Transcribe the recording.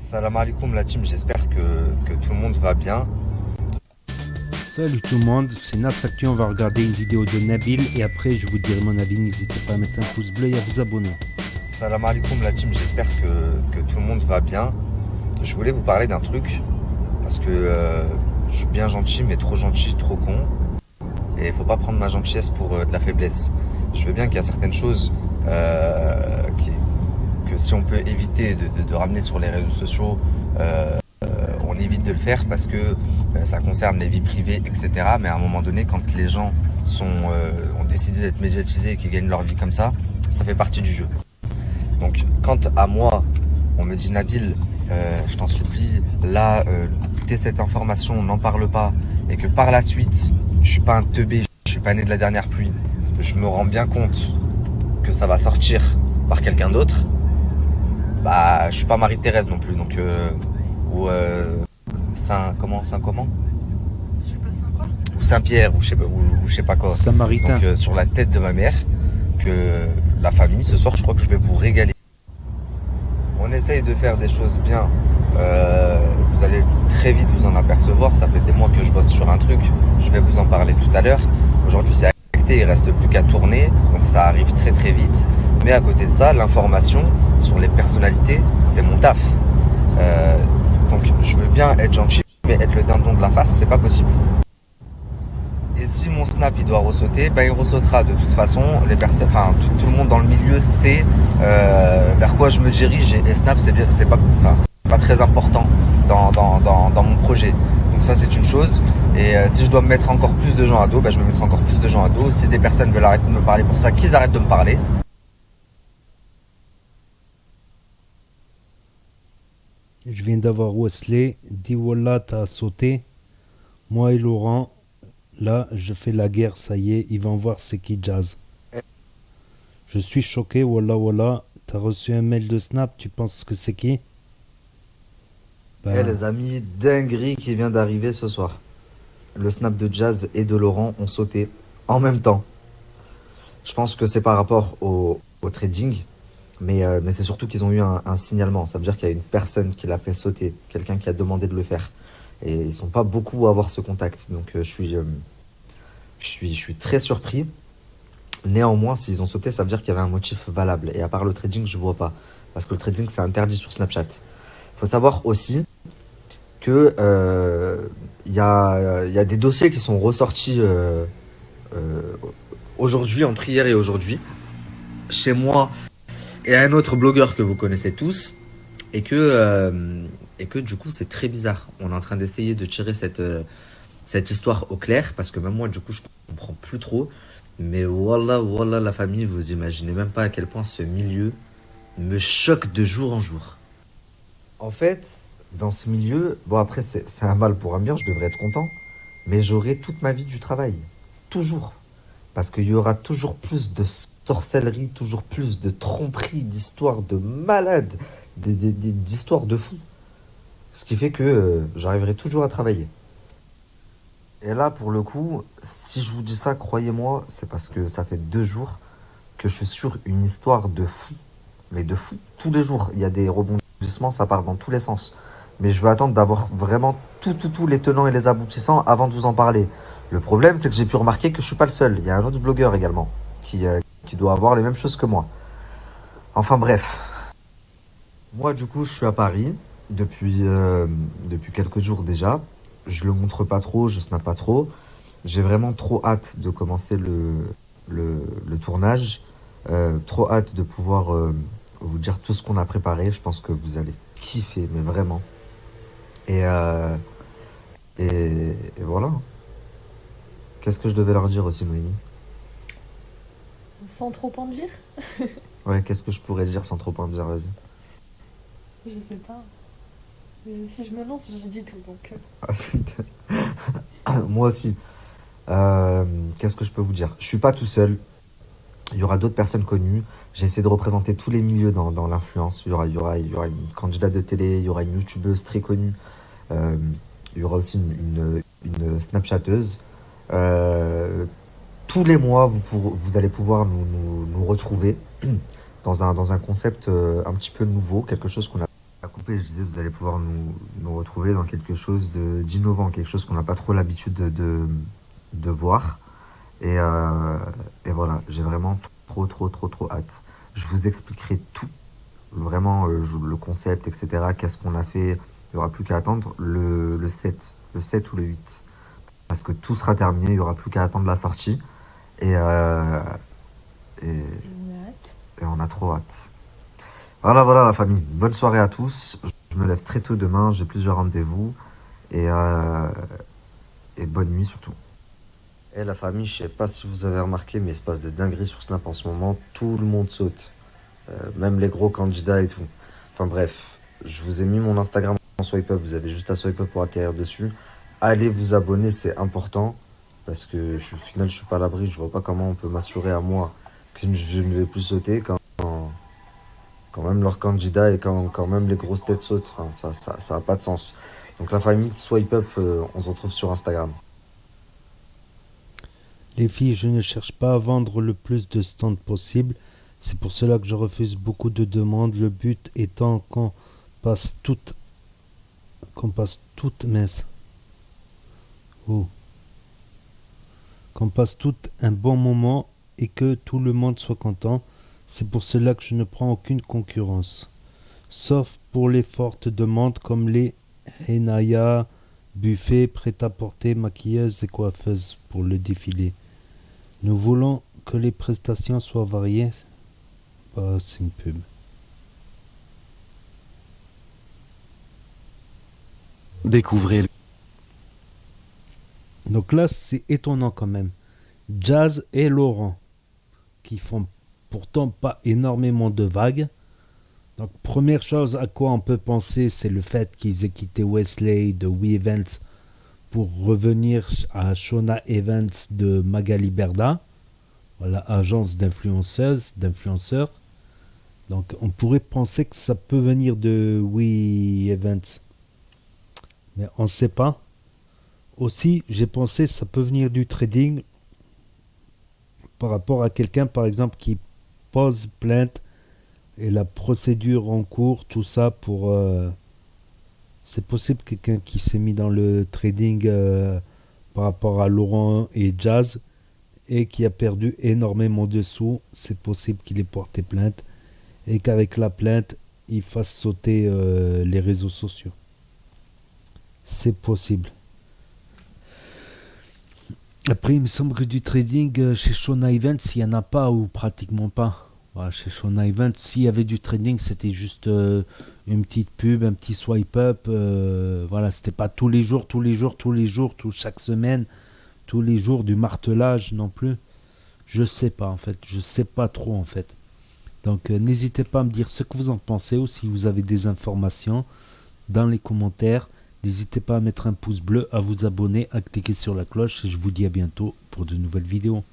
Salam alaikum la team, j'espère que tout le monde va bien. Salut tout le monde, c'est Nasaki, on va regarder une vidéo de Nabil et après je vous dirai mon avis, n'hésitez pas à mettre un pouce bleu et à vous abonner. Salam alaikum la team, j'espère que tout le monde va bien. Je voulais vous parler d'un truc, parce que je suis bien gentil, mais trop gentil, trop con. Et il faut pas prendre ma gentillesse pour de la faiblesse. Je veux bien qu'il y a certaines choses que si on peut éviter de ramener sur les réseaux sociaux, on évite de le faire parce que ça concerne les vies privées, etc. Mais à un moment donné, quand les gens ont décidé d'être médiatisés et qu'ils gagnent leur vie comme ça fait partie du jeu. Donc quand à moi, on me dit Nabil, je t'en supplie, là, dès cette information, n'en parle pas, et que par la suite, je suis pas un teubé, je suis pas né de la dernière pluie, je me rends bien compte que ça va sortir par quelqu'un d'autre, bah je suis pas Marie-Thérèse non plus, donc ou comment Je sais pas, c'est un quoi? ou Saint-Pierre ou je sais pas quoi. Samaritain. Donc sur la tête de ma mère, que la famille, ce soir je crois que je vais vous régaler. On essaye de faire des choses bien. Vous allez très vite vous en apercevoir. Ça fait des mois que je bosse sur un truc. Je vais vous en parler tout à l'heure. Aujourd'hui c'est acté, il reste plus qu'à tourner. Donc ça arrive très très vite. Mais à côté de ça, l'information sur les personnalités, c'est mon taf. Donc je veux bien être gentil, mais être le dindon de la farce, c'est pas possible. Et si mon snap il doit ressauter, ben il ressautera de toute façon. Les personnes, enfin tout le monde dans le milieu sait vers quoi je me dirige et snap c'est pas très important dans mon projet. Donc ça c'est une chose. Et si je dois me mettre encore plus de gens à dos, ben je me mettrai encore plus de gens à dos. Si des personnes veulent arrêter de me parler pour ça, qu'ils arrêtent de me parler. Je viens d'avoir Wesley, dit Wallah t'as sauté. Moi et Laurent, là je fais la guerre, ça y est, ils vont voir c'est qui Jazz. Je suis choqué, Wallah Wallah, t'as reçu un mail de Snap, tu penses que c'est qui? Eh les amis, dinguerie qui vient d'arriver ce soir. Le snap de Jazz et de Laurent ont sauté en même temps. Je pense que c'est par rapport au trading, mais c'est surtout qu'ils ont eu un signalement. Ça veut dire qu'il y a une personne qui l'a fait sauter, quelqu'un qui a demandé de le faire. Et ils sont pas beaucoup à avoir ce contact. Donc je suis très surpris. Néanmoins, s'ils ont sauté, ça veut dire qu'il y avait un motif valable. Et à part le trading, je vois pas. Parce que le trading, c'est interdit sur Snapchat. Il faut savoir aussi que il y a des dossiers qui sont ressortis aujourd'hui, entre hier et aujourd'hui, chez moi et un autre blogueur que vous connaissez tous, et que du coup c'est très bizarre. On est en train d'essayer de tirer cette histoire au clair, parce que même moi du coup je comprends plus trop. Mais voilà, voilà la famille, vous imaginez même pas à quel point ce milieu me choque de jour en jour. En fait, dans ce milieu, bon après c'est un mal pour un bien, je devrais être content, mais j'aurai toute ma vie du travail. Toujours. Parce qu'il y aura toujours plus de sorcellerie, toujours plus de tromperies, d'histoires de malades, d'histoires de fous. Ce qui fait que j'arriverai toujours à travailler. Et là, pour le coup, si je vous dis ça, croyez-moi, c'est parce que ça fait 2 jours que je suis sur une histoire de fou. Mais de fou. Tous les jours, il y a des rebondissements, ça part dans tous les sens. Mais je veux attendre d'avoir vraiment tous les tenants et les aboutissants avant de vous en parler. Le problème, c'est que j'ai pu remarquer que je suis pas le seul. Il y a un autre blogueur également qui doit avoir les mêmes choses que moi. Enfin bref. Moi, du coup, je suis à Paris depuis quelques jours déjà. Je le montre pas trop, je snap pas trop. J'ai vraiment trop hâte de commencer le tournage. Trop hâte de pouvoir vous dire tout ce qu'on a préparé. Je pense que vous allez kiffer, mais vraiment. Et, euh, et voilà. Qu'est-ce que je devais leur dire aussi, Noémie? Sans trop en dire? Ouais, qu'est-ce que je pourrais dire sans trop en dire, vas-y. Je sais pas. Mais si je me lance, j'ai du tout, donc... Moi aussi. Qu'est-ce que je peux vous dire? Je suis pas tout seul. Il y aura d'autres personnes connues. J'essaie de représenter tous les milieux dans l'influence. Il y aura une candidate de télé, il y aura une youtubeuse très connue. Euh, il y aura aussi une snapchatteuse. Euh, Tous les mois, vous allez pouvoir nous retrouver dans un concept un petit peu nouveau, quelque chose qu'on coupé, je disais, vous allez pouvoir nous retrouver dans quelque chose d'innovant, quelque chose qu'on n'a pas trop l'habitude de voir. Et, euh, et voilà, j'ai vraiment trop hâte. Je vous expliquerai tout, vraiment le concept, etc. Qu'est-ce qu'on a fait. Il n'y aura plus qu'à attendre le 7 ou le 8. Parce que tout sera terminé, il n'y aura plus qu'à attendre la sortie. Et, euh, et, J'ai hâte. et on a trop hâte. Voilà la famille. Bonne soirée à tous. Je me lève très tôt demain, j'ai plusieurs rendez-vous. Et, euh, et bonne nuit surtout. Et la famille, je sais pas si vous avez remarqué, mais il se passe des dingueries sur Snap en ce moment. Tout le monde saute. Même les gros candidats et tout. Enfin bref, je vous ai mis mon Instagram en swipe up. Vous avez juste à swipe up pour atterrir dessus. Allez vous abonner, c'est important. Parce que au final, je suis pas à l'abri. Je vois pas comment on peut m'assurer à moi que je ne vais plus sauter quand même leurs candidats et quand même les grosses têtes sautent. Enfin, ça a pas de sens. Donc la famille, swipe up, on se retrouve sur Instagram. Les filles, je ne cherche pas à vendre le plus de stands possible. C'est pour cela que je refuse beaucoup de demandes. Le but étant passe toute, qu'on passe toute mince. Oh. Qu'on passe tout un bon moment et que tout le monde soit content. C'est pour cela que je ne prends aucune concurrence. Sauf pour les fortes demandes comme les henna, buffets, prêt-à-porter, maquilleuses et coiffeuses pour le défilé. Nous voulons que les prestations soient variées. Bah, c'est une pub. Découvrez Donc là, c'est étonnant quand même. Jazz et Laurent, qui font pourtant pas énormément de vagues. Donc première chose à quoi on peut penser, c'est le fait qu'ils aient quitté Wesley de We Events pour revenir à Shona Evans de Magali Berda. Voilà, agence d'influenceurs. Donc on pourrait penser que ça peut venir de We Events. Mais on ne sait pas. Aussi, j'ai pensé que ça peut venir du trading par rapport à quelqu'un, par exemple, qui pose plainte et la procédure en cours, tout ça pour... c'est possible quelqu'un qui s'est mis dans le trading par rapport à Laurent et Jazz et qui a perdu énormément de sous. C'est possible qu'il ait porté plainte et qu'avec la plainte, il fasse sauter les réseaux sociaux. C'est possible. Après, il me semble que du trading chez Shona Events, il n'y en a pas ou pratiquement pas. Voilà, chez Shona Events, s'il y avait du trading, c'était juste une petite pub, un petit swipe up. Voilà, c'était pas tous les jours, chaque semaine, tous les jours du martelage non plus. Je sais pas en fait, je sais pas trop en fait. Donc n'hésitez pas à me dire ce que vous en pensez ou si vous avez des informations dans les commentaires. N'hésitez pas à mettre un pouce bleu, à vous abonner, à cliquer sur la cloche et je vous dis à bientôt pour de nouvelles vidéos.